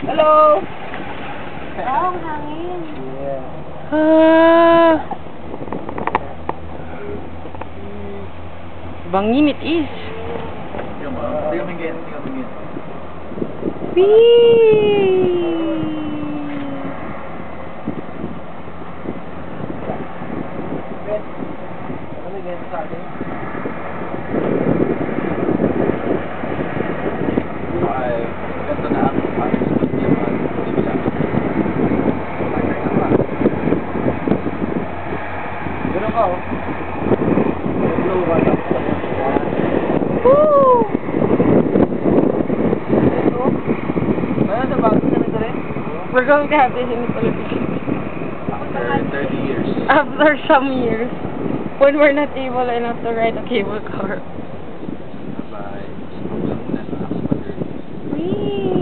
Hello! Oh, ang hangin. Yeah. Ah, bangin it is. Tingnan mo again. Whee! Ano again sa atin? Ay, ganito na ako. Ganun ka, oh. Blue one. Woo! Kaya sa bago na nito rin? We're going to have this in the Philippines. After 30 years. After some years, when we're not able enough to ride a cable car. Bye-bye. Whee!